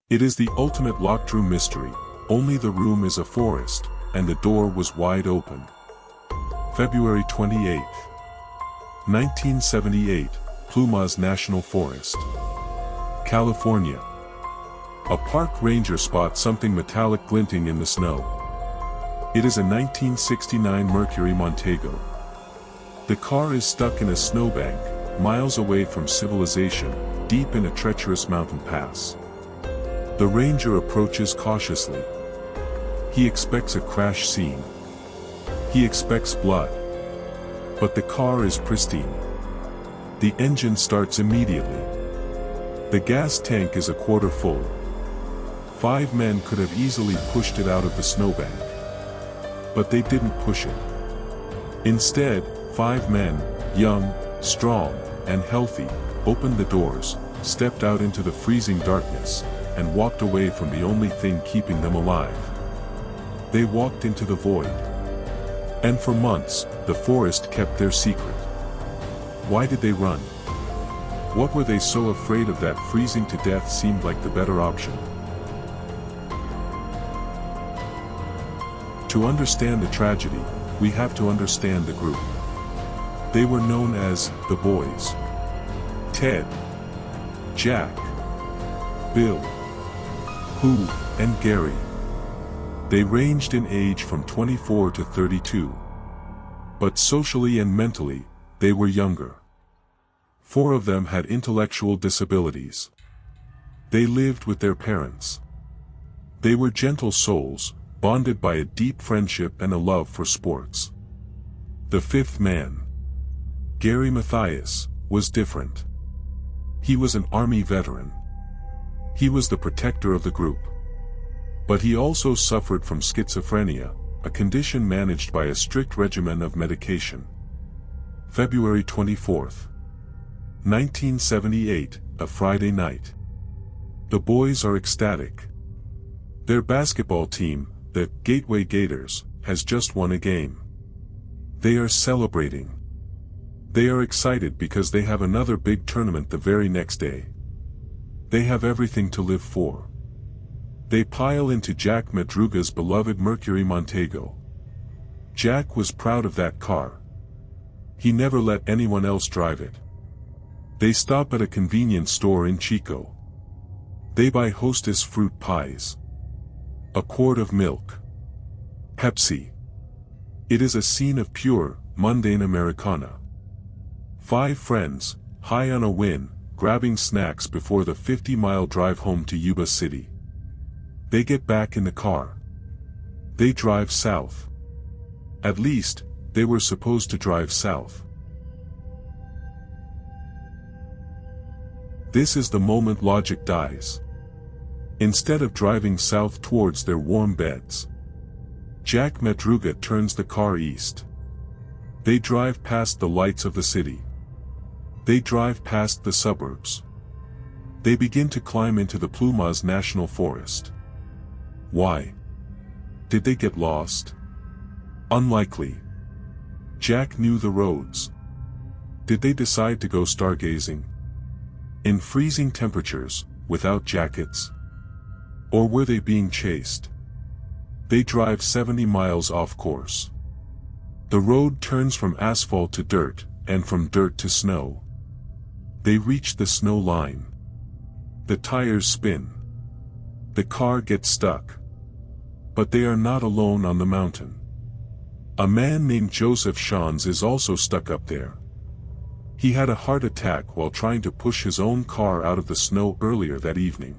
It is the ultimate locked room mystery, only the room is a forest, and the door was wide open. February 28, 1978, Plumas National Forest, California. A park ranger spots something metallic glinting in the snow. It is a 1969 Mercury Montego. The car is stuck in a snowbank, miles away from civilization, deep in a treacherous mountain pass. The ranger approaches cautiously. He expects a crash scene. He expects blood. But the car is pristine. The engine starts immediately. The gas tank is a quarter full. 5 men could have easily pushed it out of the snowbank. But they didn't push it. Instead, 5 men, young, strong, and healthy, opened the doors, stepped out into the freezing darkness, and walked away from the only thing keeping them alive. They walked into the void. And for months, the forest kept their secret. Why did they run? What were they so afraid of that freezing to death seemed like the better option? To understand the tragedy, we have to understand the group. They were known as the Boys. Ted, Jack, Bill, Hugh, and Gary. They ranged in age from 24 to 32. But socially and mentally, they were younger. 4 of them had intellectual disabilities. They lived with their parents. They were gentle souls, bonded by a deep friendship and a love for sports. The 5th man, Gary Mathias, was different. He was an Army veteran. He was the protector of the group. But he also suffered from schizophrenia, a condition managed by a strict regimen of medication. February 24, 1978, a Friday night. The boys are ecstatic. Their basketball team, the Gateway Gators, has just won a game. They are celebrating. They are excited because they have another big tournament the very next day. They have everything to live for. They pile into Jack Madruga's beloved Mercury Montego. Jack was proud of that car. He never let anyone else drive it. They stop at a convenience store in Chico. They buy Hostess fruit pies. A quart of milk. Pepsi. It is a scene of pure, mundane Americana. 5 friends, high on a win, grabbing snacks before the 50-mile drive home to Yuba City. They get back in the car. They drive south. At least, they were supposed to drive south. This is the moment logic dies. Instead of driving south towards their warm beds, Jack Madruga turns the car east. They drive past the lights of the city. They drive past the suburbs. They begin to climb into the Plumas National Forest. Why? Did they get lost? Unlikely. Jack knew the roads. Did they decide to go stargazing? In freezing temperatures, without jackets? Or were they being chased? They drive 70 miles off course. The road turns from asphalt to dirt, and from dirt to snow. They reach the snow line. The tires spin. The car gets stuck. But they are not alone on the mountain. A man named Joseph Shans is also stuck up there. He had a heart attack while trying to push his own car out of the snow earlier that evening.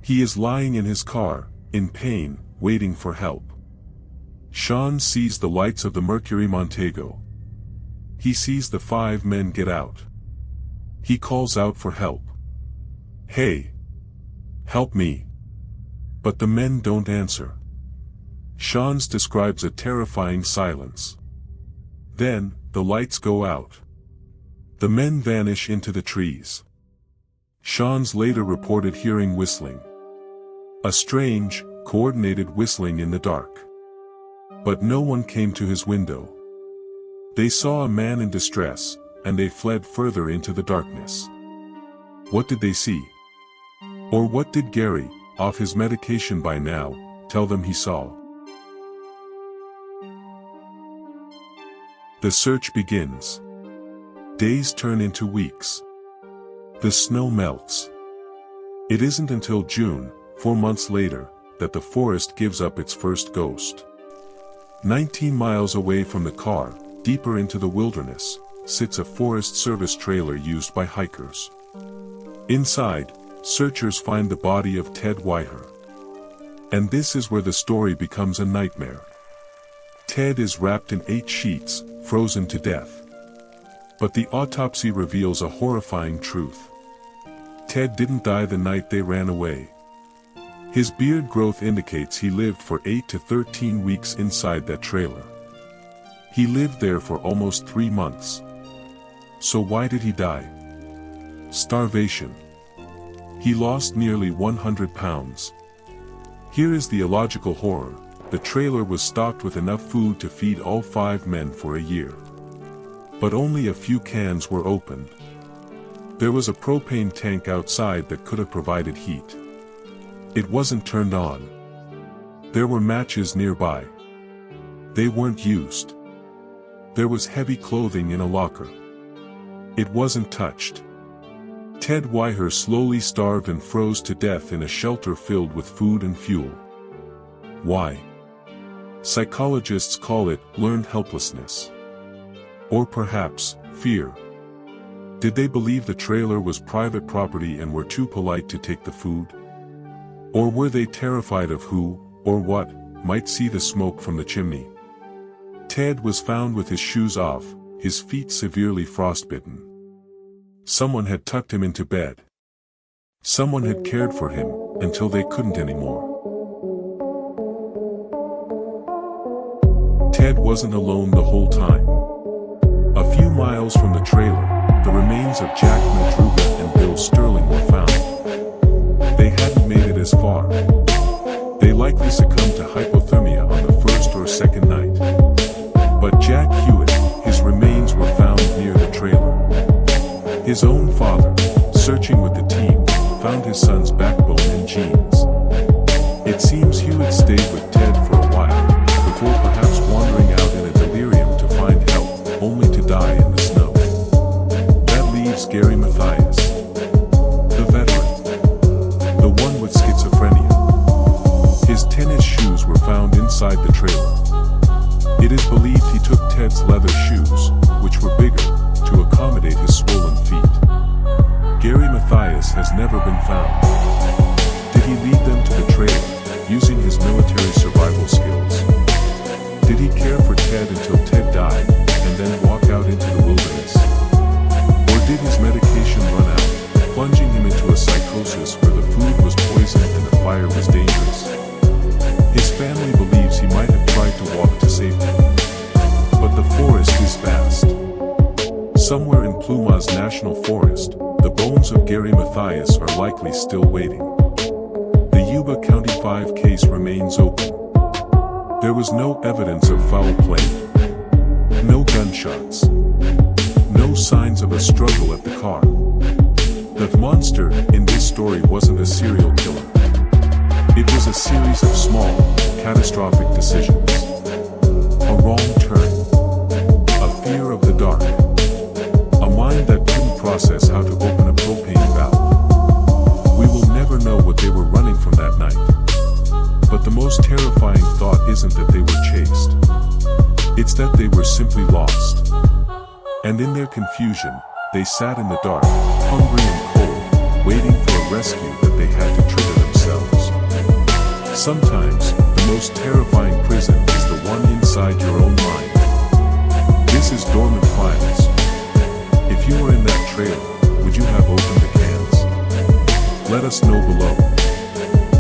He is lying in his car, in pain, waiting for help. Sean sees the lights of the Mercury Montego. He sees the 5 men get out. He calls out for help. Hey! Help me! But the men don't answer. Sean describes a terrifying silence. Then, the lights go out. The men vanish into the trees. Sean later reported hearing whistling. A strange, coordinated whistling in the dark. But no one came to his window. They saw a man in distress, and they fled further into the darkness. What did they see? Or what did Gary, off his medication by now, tell them he saw? The search begins. Days turn into weeks. The snow melts. It isn't until June, 4 months later, that the forest gives up its first ghost. 19 miles away from the car, deeper into the wilderness, sits a Forest Service trailer used by hikers. Inside, searchers find the body of Ted Weiher. And this is where the story becomes a nightmare. Ted is wrapped in 8 sheets, frozen to death. But the autopsy reveals a horrifying truth. Ted didn't die the night they ran away. His beard growth indicates he lived for 8 to 13 weeks inside that trailer. He lived there for almost 3 months. So why did he die? Starvation. He lost nearly 100 pounds. Here is the illogical horror. The trailer was stocked with enough food to feed all 5 men for a year. But only a few cans were opened. There was a propane tank outside that could have provided heat. It wasn't turned on. There were matches nearby. They weren't used. There was heavy clothing in a locker. It wasn't touched. Ted Weiher slowly starved and froze to death in a shelter filled with food and fuel. Why? Psychologists call it learned helplessness. Or perhaps, fear. Did they believe the trailer was private property and were too polite to take the food? Or were they terrified of who, or what, might see the smoke from the chimney? Ted was found with his shoes off, his feet severely frostbitten. Someone had tucked him into bed. Someone had cared for him, until they couldn't anymore. Ted wasn't alone the whole time. A few miles from the trailer, the remains of Jack Madruga and Bill Sterling were found. They hadn't made it as far. They likely succumbed to hypothermia on the first or second night. But Jack Hewitt, his remains were found near the trailer. His own father, searching with the team, found his son's backbone and jeans. It seems Hewitt stayed with Ted for a while, before perhaps wandering out in a delirium to find help, only to die in the snow. That leaves Gary Mathias, the veteran, the one with schizophrenia. His tennis shoes were found inside the trailer. It is believed he took Ted's leather shoes, which were bigger, to accommodate his swollen feet. Gary Mathias has never been found. Did he lead them to the trailer, using his military survival skills? Did he care for Ted until Ted died, and then walk out into the wilderness? Or did his medication run out, plunging him into a psychosis where the food was poisoned and the fire was dangerous? His family believes he might have tried to walk to safety. But the forest is vast. Somewhere in Plumas National Forest, the bones of Gary Mathias are likely still waiting. The Yuba County 5 case remains open. There was no evidence of foul play. No gunshots. No signs of a struggle at the car. The monster in this story wasn't a serial killer. It was a series of small, catastrophic decisions. A wrong turn. A fear of the dark. A mind that couldn't process how to open a propane valve. We will never know what they were running from that night. But the most terrifying thought isn't that they were chased. It's that they were simply lost. And in their confusion, they sat in the dark, hungry and cold, waiting for a rescue that they had to trigger themselves. Sometimes, the most terrifying prison is the one inside your own mind. This is Dormant Files. If you were in that trailer, would you have opened the cans? Let us know below.